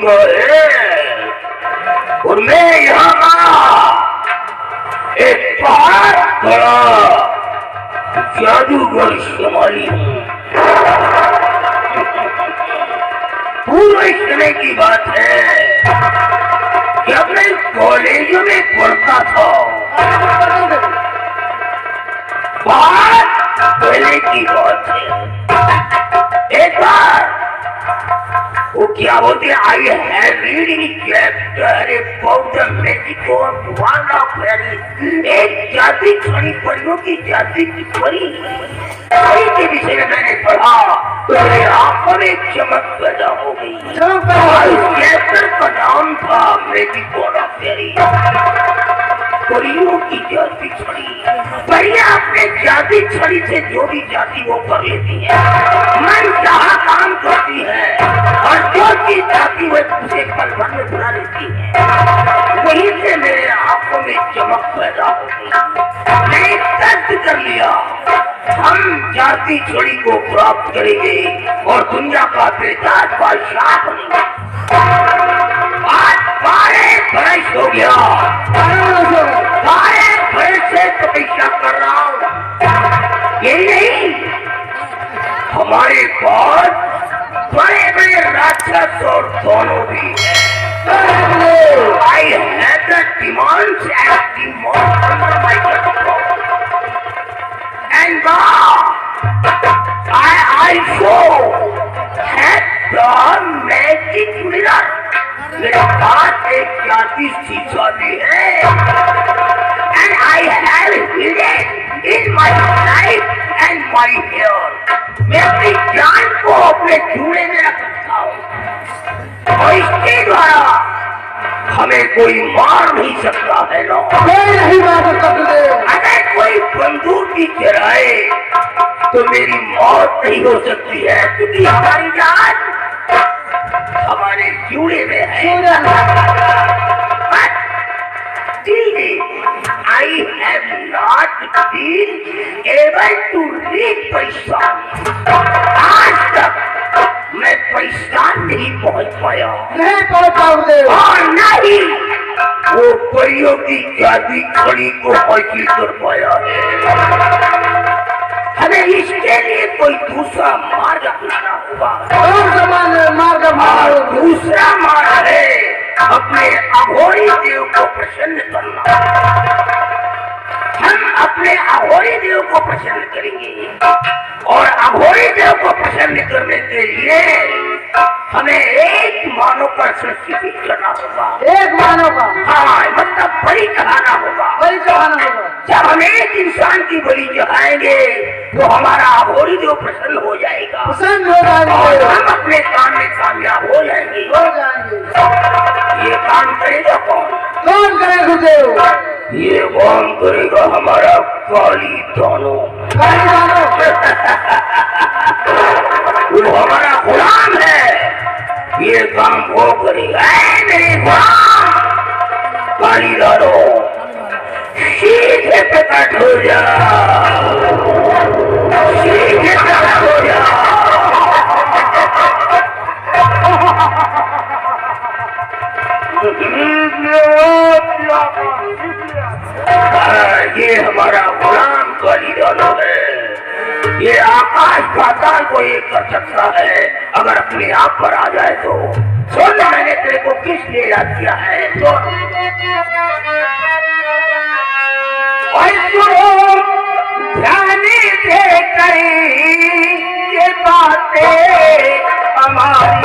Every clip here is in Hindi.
का है और मैं यहाँ का एक बहुत बड़ा जादूगर शमाली हूँ। पूरे समय की बात है जब मैं कॉलेज में पढ़ता था, बहुत पहले की बात है। एक बार वो क्या बोलते, I have reading chapter about the magic of wand of fairy, एक जादुई छड़ी परियों की जादुई परी के विषय में मैंने पढ़ा तो मेरी आंखों में चमक पैदा हो गई। इस चैप्टर का नाम था मैजिक ऑफ फेरी, परियों की जादुई छड़ी। परियां अपने जादुई छड़ी से जो भी जाती वो कर लेती है, मन चाहा काम करती है और जो चीज चाहती वो उसे पल भर में बुला लेती है। वहीं से मेरे आंखों में चमक पैदा हो गई। मैंने तर्क कर लिया, हम जादुई छड़ी को प्राप्त करेंगे और दुनिया का बेताज बादशाह बनेंगे। आज 12 बरस हो गया, 12 बरस से तपस्या कर रहा हूँ। यही नहीं, हमारे पास बड़े बड़े राक्षस और दोनों भी हैं। I have the demons and demons under my control. And now I also have the magic mirror. मेरे पास एक जादुई शीशा भी है। And I have hidden in my life and my hair. मैं अपनी जान को अपने जूड़े में रख सकता हूँ और इसके द्वारा हमें कोई मार नहीं सकता है। लो नहीं मार सकता तुझे। अगर कोई बंदूक भी चलाए तो मेरी मौत नहीं हो सकती है, क्योंकि हमारी जान हमारे जूड़े में है। I have not been able to reach पैसा। आज तक मैं पैसा नहीं पहुंच पाया, नहीं पहुंच पाओगे और नहीं वो परियों की जादुई छड़ी को हासिल कर पाया है। हमें इसके लिए कोई दूसरा मार्ग अपनाना होगा। दूसरा मार्ग है अपने अघोरी देव को प्रसन्न करना। हम अपने अघोरी देव को प्रसन्न करेंगे और अघोरी देव को प्रसन्न करने के लिए हमें एक मानव का सृष्टि करना होगा। एक मानव का, हाँ, मतलब बलि चढ़ाना होगा। बलि चढ़ाना होगा। जब हम एक इंसान की बलि चढ़ाएंगे तो हमारा अघोरी देव प्रसन्न हो जाएगा, प्रसन्न हो जाएगा और हम अपने काम में कामयाब हो जाएंगे। ये काम करेगा कौन? कौन करेगा गुरुदेव? ये काम करेगा हमारा काली दानो। वो हमारा गुलाम है, ये काम वो करेगा। मेरे गुलाम काली दानो, सीधे प्रकट हो जा, सीधे प्रकट हो जा। ये हमारा गुलाम काली दानो है। ये आकाश पाताल को एक कर सकता है अगर अपने आप पर आ जाए तो। सुन, मैंने तेरे को किस लिए याद किया है तो ध्यान से करी ये बातें हमारी।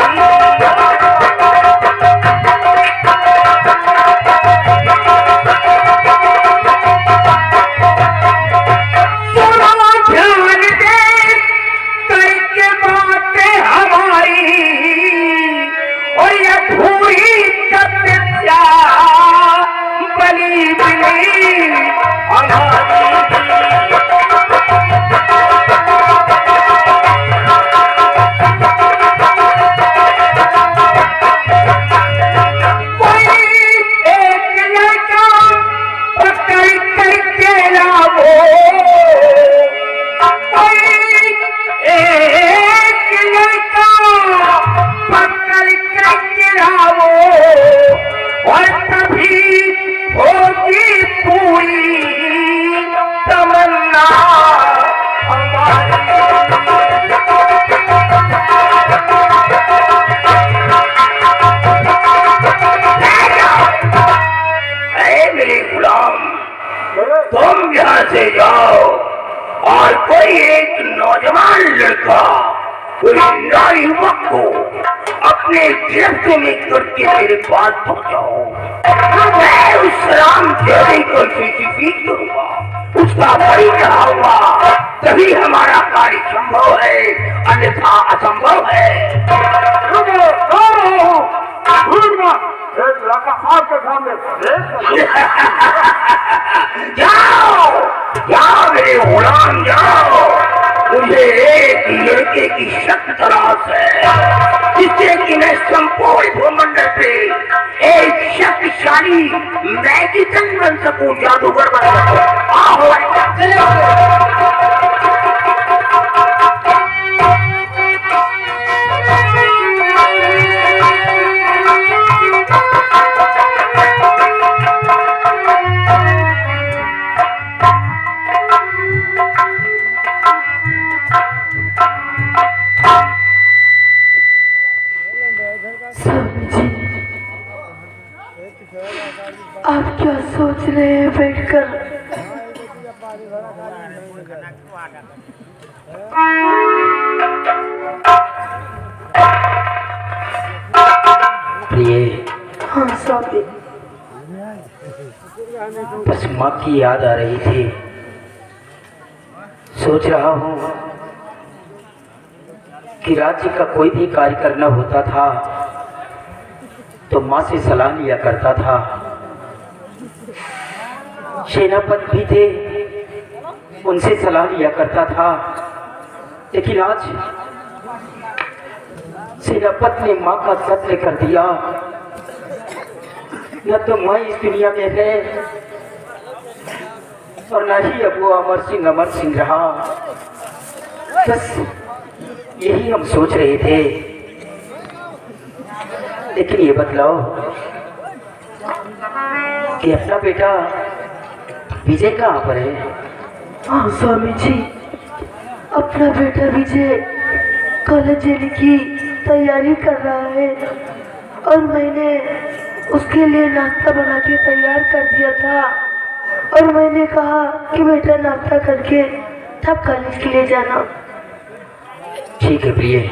तुम यहाँ से जाओ और कोई एक नौजवान लड़का कोई युवक को अपने गिरफ्त में करके मेरे पास पहुंचाओ। मैं उस रामचंद्र को सीख करूंगा, उसका बलि चढ़ाऊंगा, तभी हमारा कार्य संभव है, अन्यथा असंभव है। आपके सामने जाओ जाओ मेरे गुलाम जाओ, मुझे एक लड़के की शक तलाश है जिससे कि मैं संपूर्ण भूमंडल पे एक शक्तिशाली मैजिशियन बन सकूं, जादूगर बन सकूं। आप क्या सोच रहे हैं बैठकर? प्रिय, हाँ स्वामी। बस माँ की याद आ रही थी। सोच रहा हूँ कि राज्य का कोई भी कार्य करना होता था तो माँ से सलाह लिया करता था। सेनापति भी थे, उनसे सलाह लिया करता था, लेकिन आज सेनापति ने माँ का कत्ल कर दिया। न तो माँ इस दुनिया में है और न ही अब वो अमर सिंह रहा। बस यही हम सोच रहे थे। लेकिन ये बतलाओ कि अपना बेटा विजय कहाँ पर है? हाँ स्वामी जी, अपना बेटा विजय कॉलेज जाने की तैयारी कर रहा है और मैंने उसके लिए नाश्ता बना के तैयार कर दिया था और मैंने कहा कि बेटा नाश्ता करके तब कॉलेज के लिए जाना। ठीक है प्रिय,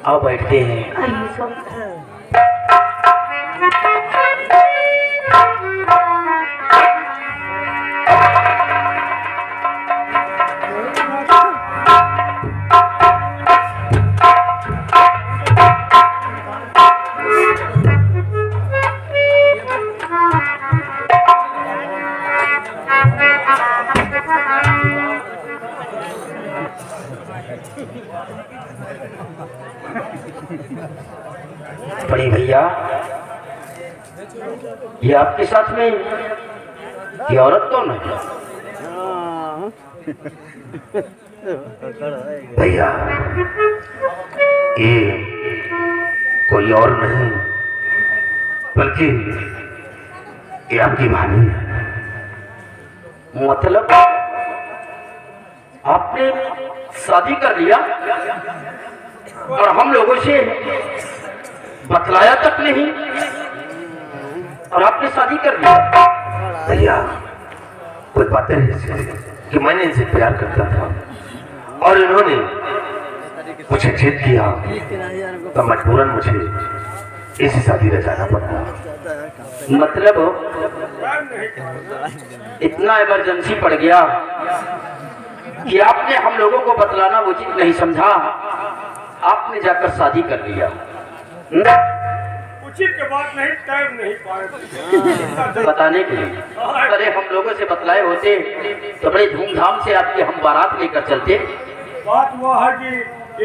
आओ बैठते हैं। आइए स्वामी। बड़े भैया, ये आपके साथ में ये औरत कौन है? भैया, ये कोई और नहीं बल्कि ये आपकी भाभी है। मतलब आपने शादी कर लिया और हम लोगों से बतलाया तक नहीं और आपने शादी कर लिया? भैया, कोई बातें ऐसी कि मैंने इनसे प्यार करता था और इन्होंने मुझे जिद किया तो मजबूरन मुझे इसी शादी रचाना पड़ा। मतलब इतना इमरजेंसी पड़ गया कि आपने हम लोगों को बतलाना उचित नहीं समझा, आपने जाकर शादी कर लिया। उचित के बाद नहीं, टाइम नहीं पाए बताने के लिए। अरे हम लोगों से बतलाए होते तो बड़े धूमधाम से आपकी हम बारात लेकर चलते। बात वह है कि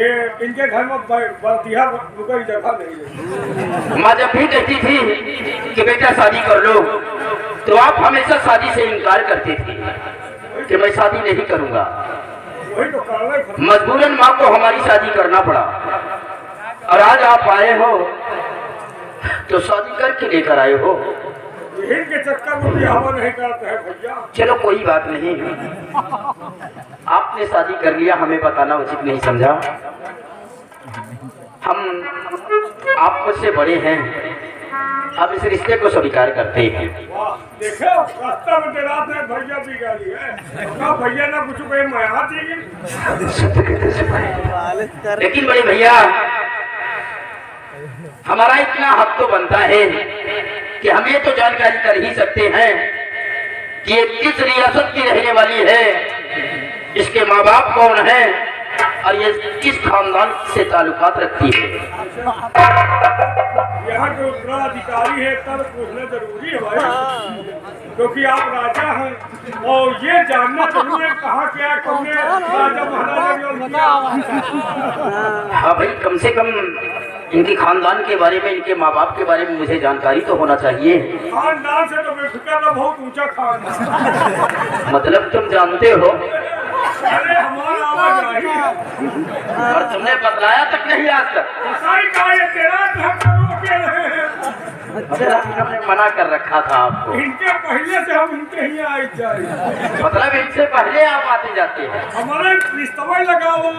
ये इनके घर में बतिया रुकने की जगह नहीं है। माँ जब भी कहती थी कि बेटा शादी कर लो तो आप हमेशा शादी से इनकार करते थे कि मैं शादी नहीं करूंगा। वही तो करना ही। मजबूरन माँ को हमारी शादी करना पड़ा और आज आप आए हो तो शादी करके लेकर आए हो। यही के चक्कर में भी हवा नहीं करते हैं भैया। चलो कोई बात नहीं, आपने शादी कर लिया, हमें बताना उचित नहीं समझा। हम आप मुझसे बड़े हैं हम इस रिश्ते को स्वीकार करते हैं। वाह, देखो रास्ता में तेरा ने भैया भी गाली है। कहा भैया ना कुछ कहे मैं हाथ ही सत्य कहते सिपाही। लेकिन बड़े भैया, हमारा इतना हक तो बनता है कि हम ये तो जानकारी कर ही सकते हैं कि ये किस रियासत की रहने वाली है, इसके माँ बाप कौन है और ये किस खानदान से ताल्लुकात रखती है। यहाँ के उत्तराधिकारी है तब पूछना जरूरी है भाई, क्योंकि आप राजा हैं और ये जानना जरूरी है कहाँ क्या कौने राजा महाराजा। हाँ भाई, कम से कम इनके खानदान के बारे में, इनके माँ बाप के बारे में मुझे जानकारी तो होना चाहिए। खानदान से तो बेफिक्र था, बहुत ऊंचा खानदान। मतलब तुम जानते हो अरे हमारा आवाज आई है। और तुमने बतलाया तक नहीं आज तक। साई का ये तेरा धक्का रोके रहे हैं। मतलब हमने मना कर रखा था आपको। इनके पहले से हम इनके ही आए जाए, मतलब इनसे पहले आप आते जाते हैं। हमारे रिश्ता लगा हुआ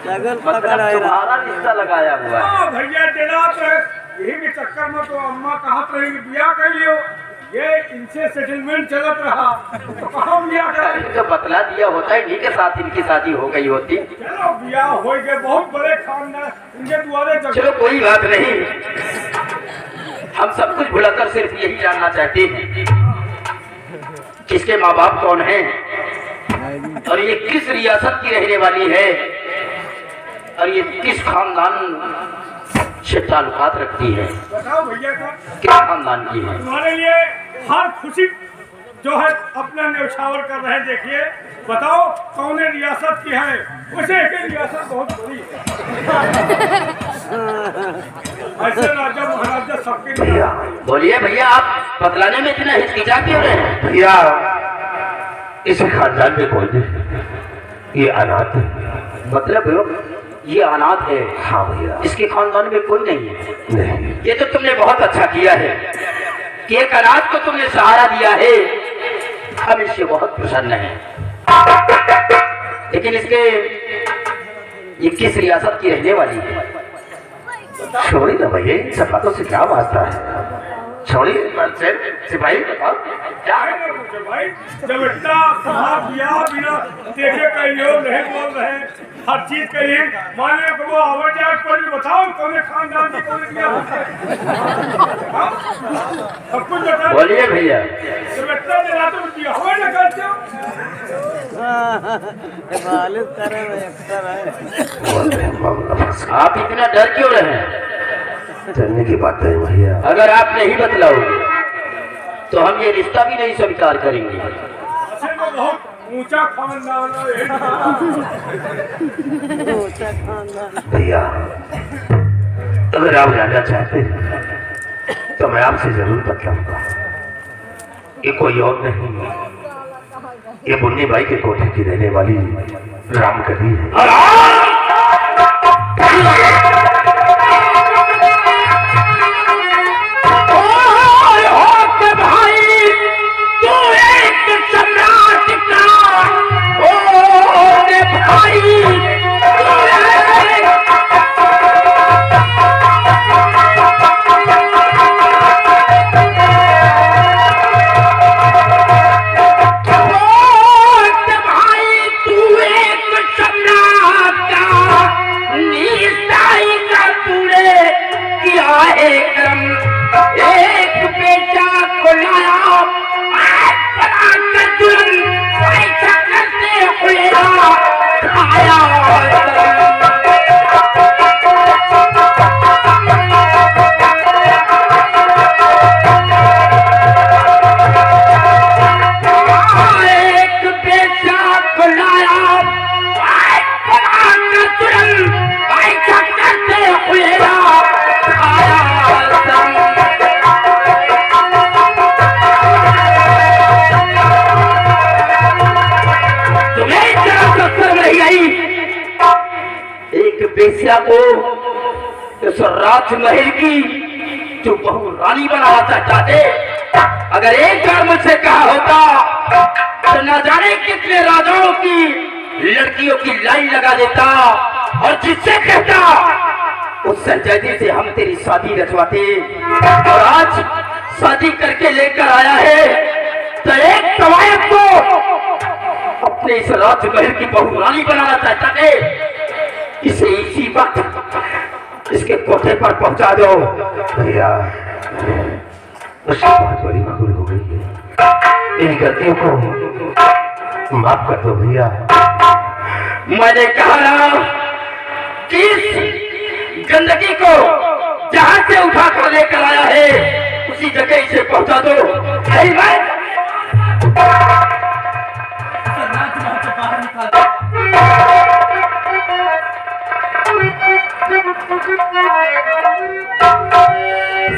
मतलब तुम्हारा रिश्ता लगाया हुआ है। है। भैया तेरा तो यही के चक्कर में तो अम्मा कहा रही ब्याह कर लियो, ये इनसे सेटलमेंट चलत रहा तो कहाँ ब्याह कर। तो बतला दिया होता है, इन्हीं के साथ इनकी शादी हो गई होती। चलो ब्याह हो गए, बहुत बड़े खानदान इनके द्वारे। चलो कोई बात नहीं, हम सब कुछ भुलाकर सिर्फ यही जानना चाहते हैं कि इसके माँ बाप कौन हैं और ये किस रियासत की रहने वाली है और ये किस खानदान से ताल्लुकात रखती है, बताओ भैया का किस खानदान की है। तुम्हारे लिए हर खुशी जो है अपना न्यौछावर कर रहे हैं। देखिए बताओ कौन रियासत की है, उसे एक रियासत बहुत बड़ी है। ऐसे राजा महाराजा सबके भैया बोलिए भैया, आप बतलाने में इतना हिचकिचा क्यों रहे हैं? भैया इस खानदान में कोई नहीं, ये अनाथ है। मतलब ये अनाथ है? हाँ भैया। इसके खानदान में कोई नहीं है? नहीं। ये तो तुमने बहुत अच्छा किया है कि एक अनाथ को तुमने सहारा दिया है। हम इससे बहुत प्रसन्न हैं। लेकिन इसके ये किस रियासत की रहने वाली है? छोड़िए ना भैया, इन सब बातों से क्या वास्ता है। छोड़िए सिपाही, बताओ क्या है ना पूछे भाई, जब इतना बिना देखे कहीं हो नहीं बोल रहे, हर चीज कहिए मान लो कि वो आवाज जाए पर भी बताओ कौन खानदान की कौन क्या सब कुछ बताओ। बोलिए भैया। जब इतना देना तो दिया हुआ ना करते हो। आप इतना डर क्यों रहे हैं? चलने की बात है भैया। अगर आप नहीं बतलाओगे तो हम ये रिश्ता भी नहीं स्वीकार करेंगे। असल में बहुत ऊंचा खानदान है भैया, अगर आप जाना चाहते हैं तो मैं आपसे जरूर बतलाऊंगा। ये कोई और नहीं, ये मुन्नी बाई के कोठे की रहने वाली रामकली है। बेसिया को इस राजमहल की जो बहु रानी बनाना चाहता थे, अगर एक बार मुझसे कहा होता तो न जाने कितने राजाओं की लड़कियों की लाइन लगा देता और जिससे कहता उस संजय जी से हम तेरी शादी रचवाते, और आज शादी करके लेकर आया है तो एक कवायद को अपने इस राजमहल की बहू रानी बनाना चाहता है। इसे इसी वक्त इसके कोठे पर पहुंचा दो। भैया उसकी बहुत बड़ी भूल हो गई है, इन गलतियों को माफ कर दो भैया। मैंने कहा ना कि इस गंदगी को जहां से उठा कर लेकर आया है उसी जगह इसे पहुंचा दो। यही मैं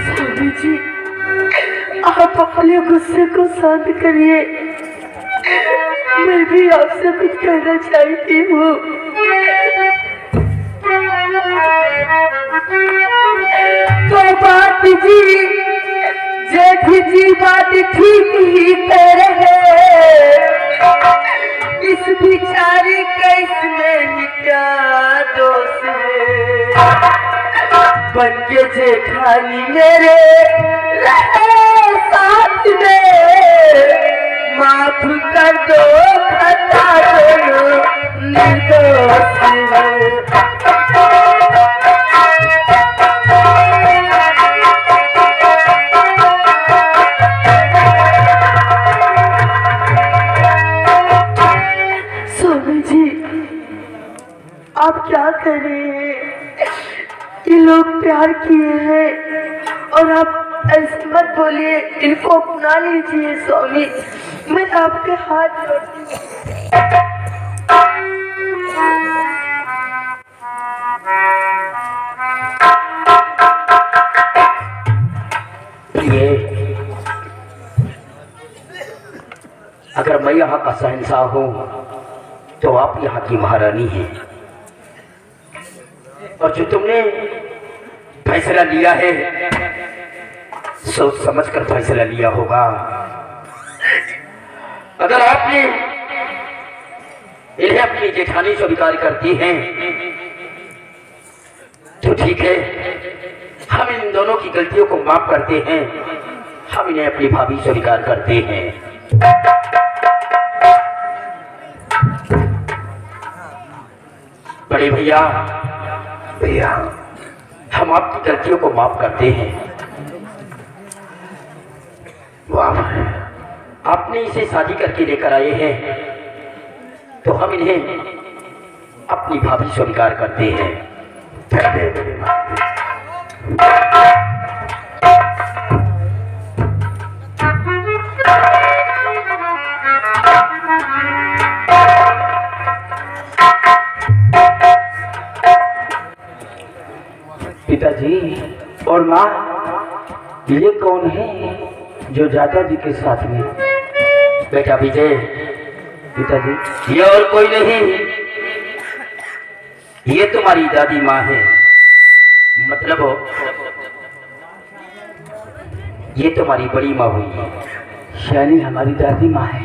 स्वामी जी, आप अपने गुस्से को शांत करिए। मैं भी आपसे कुछ कहना चाहती हूँ। तो बात जी, जेठ जी बात ठीक ही कह रहे, इस बिचारी का इसमें ही क्या दोष है। बन के जेठानी मेरे रहे साथ में, माफ कर दो खता दोनों निर्दोष है। स्वामी जी, आप क्या कर रहे हैं? ये लोग प्यार किए हैं और आप ऐसे मत बोलिए, इनको अपना लीजिए। स्वामी, मैं आपके हाथ जोड़ती ये अगर मैं यहाँ का शहंशाह हूँ तो आप यहाँ की महारानी हैं, और जो तुमने फैसला लिया है सोच समझ कर फैसला लिया होगा। अगर आपने इन्हें अपनी जेठानी स्वीकार करती हैं तो ठीक है, हम इन दोनों की गलतियों को माफ करते हैं, हम इन्हें अपनी भाभी स्वीकार करते हैं। बड़े भैया, भैया हम आपकी गलतियों को माफ करते हैं। वाह, आपने इसे शादी करके लेकर आए हैं तो हम इन्हें अपनी भाभी स्वीकार करते हैं। पिताजी और माँ, ये कौन है जो जाता जी के साथ में? बेटा विजय, पिताजी, ये और कोई नहीं, ये तुम्हारी दादी माँ है, मतलब ये तुम्हारी बड़ी माँ हुई है। यानी हमारी दादी माँ है।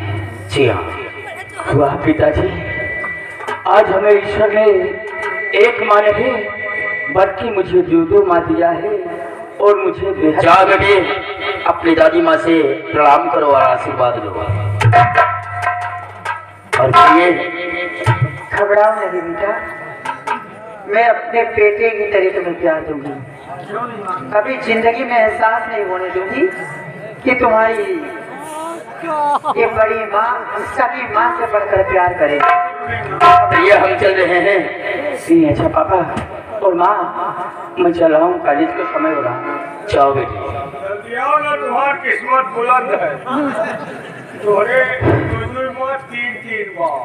जी हाँ। वाह पिताजी, आज हमें ईश्वर ने एक माँ नहीं बल्कि मुझे दो माँ दिया है, और मुझे बेहद जा बेटे, अपनी दादी माँ से प्रणाम करो और आशीर्वाद लो। और ये घबराओ नहीं बेटा, मैं अपने बेटे की तरह तुम्हें प्यार दूंगी। कभी जिंदगी में एहसास नहीं होने दूंगी कि तुम्हारी ये बड़ी माँ सभी माँ से बढ़कर प्यार करे। ये हम चल रहे हैं। नहीं। अच्छा पापा और माँ, मैं चल रहा हूँ, कॉलेज का समय हो रहा। जाओ बेटी। जल्दी आओ ना, तुम्हारी किस्मत बुलंद है। तोरे दोनों माँ तीन बार।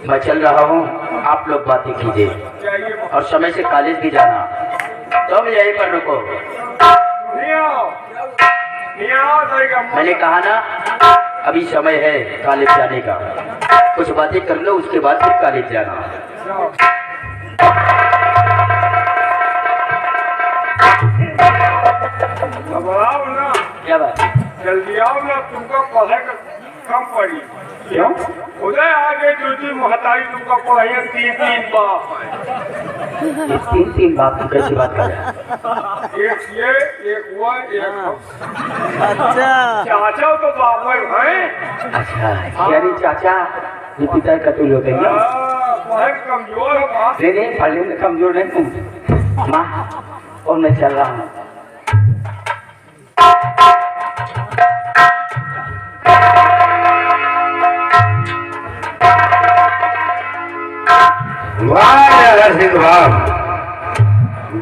मैं चल रहा हूँ, आप लोग बातें कीजिए चाहिए और समय से कॉलेज भी जाना। तुम यहीं पर रुको। नहीं आओ जाएगा। मैंने कहा ना, अभी समय है कॉलेज जाने का, कुछ बातें कर लो, उसके बाद फिर कॉलेज जाना। घबराओ ना, क्या बात? जल्दी आओ ना, तुमको पढ़े का कम पड़ी। क्यों? उदय आगे जो महतारी तुमका पढ़ाइए 3 बाप ये 3 बाप की कैसी बात कर रहे हैं? है। एक ये, एक वो, एक हम। चाचा तो बाप है। अच्छा, यानी चाचा ये पिता का तुल होते हैं। बहुत कमजोर है बाप। नहीं पढ़ने में कमजोर नहीं हूँ माँ, और मैं चल रहा हूँ। सिंह बाप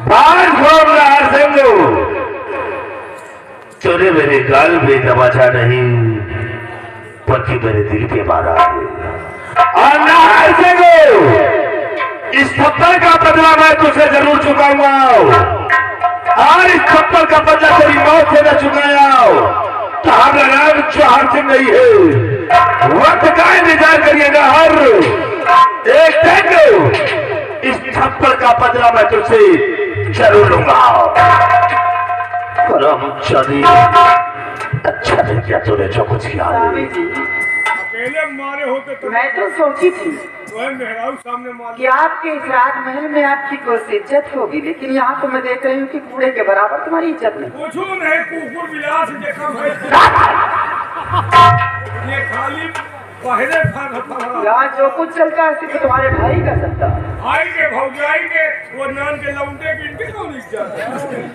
बात छोड़ रहा सिंधु, तूने मेरे गाल पे तमाचा नहीं बल्कि मेरे दिल पे मारा है। और नार सिंधु, इस थप्पड़ का बदला मैं तुझसे जरूर चुकाऊंगा, और इस थप्पड़ का बदला तेरी मौत से न चुकाया तो हमारा नाम जौहर सिंह नहीं है। वक्त का इंतजार करिएगा, हर एक दिन इस थप्पड़ का बदला मैं तुझसे जरूर लूंगा। करमचारी, अच्छा नहीं किया तूने जो कुछ किया है। अकेले मारे होते तो मैं तो सोची थी वह मेहरारू सामने मार। कि आपके इस राजमहल में आपकी कुछ इज्जत होगी, लेकिन यहाँ तो मैं देख रही हूँ कि कूड़े के बराबर तुम्हारी इज्जत नहीं। पूछो नहीं, कुकुर विलास देखा भाई। ये खाली पहले फर यहाँ जो कुछ चलता है सिर्फ तुम्हारे भाई का चलता है। भाई के भौजाई के वो नान के लौंडे की इनकी कौन इज्जत है?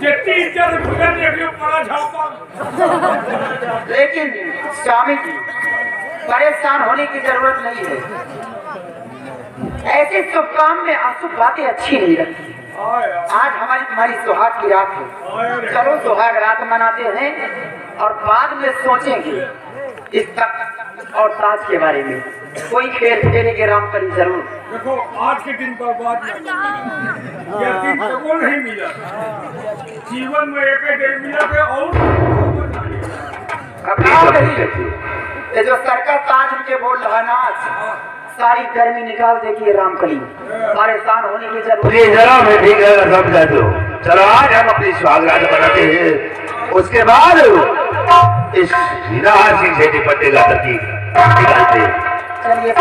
जितनी इज्जत भुगत देखियो बड़ा झापा। लेकिन स्वामी जी, परेशान होने की जरूरत नहीं है। ऐसे शुभ काम में अशुभ बातें अच्छी नहीं लगती। आज हमारी तुम्हारी सुहाग की रात है, चलो सुहाग रात मनाते हैं और बाद में सोचेंगे इस तक और ताज के बारे में। कोई खेल खेलेंगे रामकली जरूर। देखो आज के दिन बर्बाद न करो। यह दिन सबको नहीं मिला, जीवन में एक दिन मिला है। और घबराओ नहीं, ये जो सरकस ताज के बोल रहा नाच सारी गर्मी निकाल देगी रामकली। परेशान होने की जरूरत ये जरा मैं ठीक है समझा दो। चलो आज हम अपनी सुहागरात बनाते हैं, उसके बाद इस नार सिंह से निपटने का तरकीब निकालते हैं। चलिए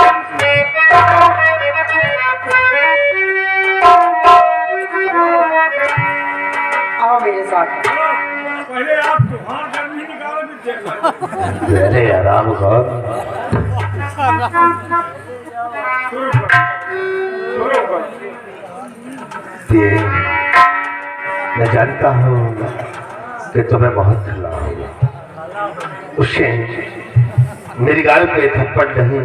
आओ मेरे साथ। पहले आप तूफान गर्मी निकालो फिर देख लो। अरे आराम कर, शुरू कर। ये मैं जानता हूँ कि तुम्हें बहुत खिला, उसे मेरी गाल पे थप्पड़ नहीं